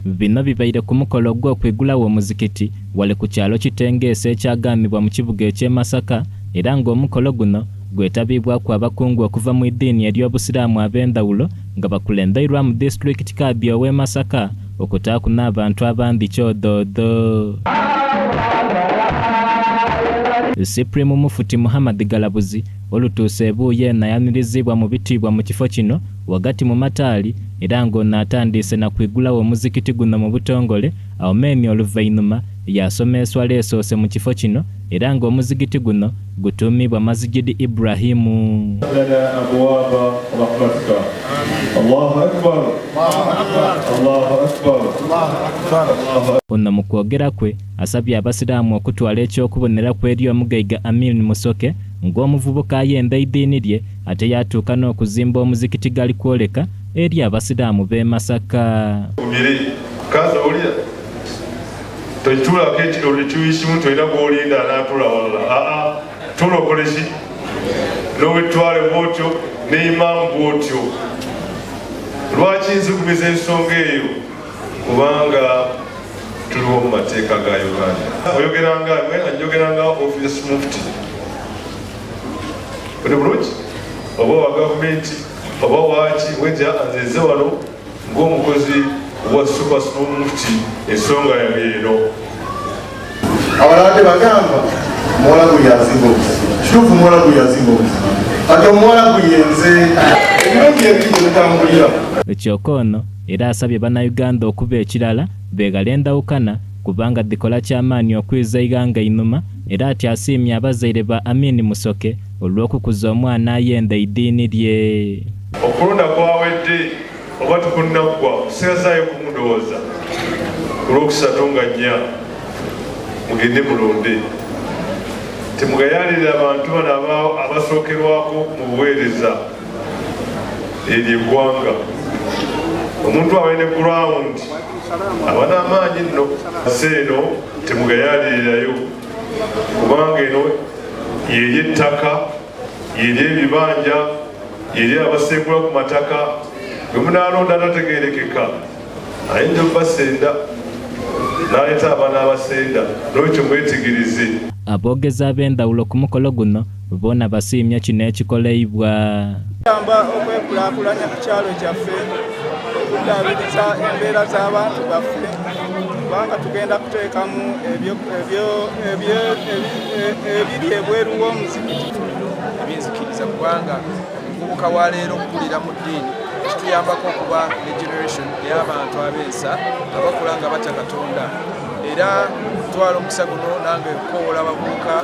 Bino bibaire ku mukolo gw'okwigulawo omuzikiti wale ku kyalo Kitengeesa ekyagambibwa mu kibuga eky'e Masaka, era ng'omukolo guno gwetabibwaku abakungu okuva mu iddiini ery'obusiraamu ab'endawulo nga bakulembeirwa mu disitulikiti Kabyo ow'e Masaka okutaakuna abantu abandi kyodoodo. Supreme Mufuti Muhammad Galabuzi olutuuse ebuuye nayanirizibwa mu bitiibwa mu kifo kino wagati mu Mataali, era ng'ono atandise na kwigulawo omuzikiti guno mu butongole awo meeni oluvainuma yasomeswa leesoose mu kifo kino, era ng'omuzikiti guno gutuumibwa Masjidi Ibrahimu. Ono mu kwogera kwe asabye abasiraamu okutwala ekyokuboneraku eri omugaiga Amin Musoke ng'omuvubuka ayenda iddiini lye ate yatuuka n'okuzimba omuzikiti gali kwoleka eri abasiraamu b'e Masaka. Toitula keti olichuishi mtu ina kuolinda anatula wala tulo koleshi lowe twale botyo ne imamu botyo lwaki nzikubiza ensonga eyo kubanga tuliwo mu mateeka ga Uganda oyogeranga office mufti buli bulungi oba wa gavumenti oba waki weja anzeze wano ng'omukozi wa super snow mufti ensonga yange eno abalade bagamba muwala guyazimbo kituufu muwala guyazimbo ate omuwala guyenze ebirungi ebiri bitambulira. Ekyokono era asabye bannayuganda okuba ekirala beegala endawukana kubanga dikola ky'amaanyi okwiza iganga inuma, era ati asiimye abazaire ba Amin Musoke olw'okukuza omwana ayenda iddiini lye. Okulonda kwawedde oba tukunnaggwa kusigazaayo kumudowooza olw'okusatu nga nnya mugende mulonde temugayalira abantu bano abasookerwako mu buweereza eri eggwanga. Omuntu awene ground aba n'amaanyi nno seeno temugayalirirayo kubanga eno yeri ettaka yeri ebibanja yeri abasengula ku mataka gwe munaalonda tategeerekeka ayinza obbasenda n'aleeta abaana abasenda n'ekyo mwetegereze. Aboogezi ab'endawulo ku mukolo guno boona basiimye kino ekikoleibwa. Kiyamba okwekulaakulanya ku kyalo kyaffe, okuddaabiriza embeera z'abantu baffe, kubanga tugenda kuteekamu ebiri ebweru w'omuzikiti. Ebinzikiriza kubanga omuvubuka wa leero okukulira mu ddiini kituyambako okuba ne generation ey'abantu abeesa abakula nga batya Katonda, era twala omukisa guno nange kukoowola abavubuka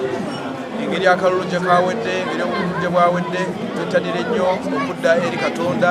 engeri akalulu gye kawedde, engeri obululu gye bwawedde, twettanire nnyo okudda eri Katonda.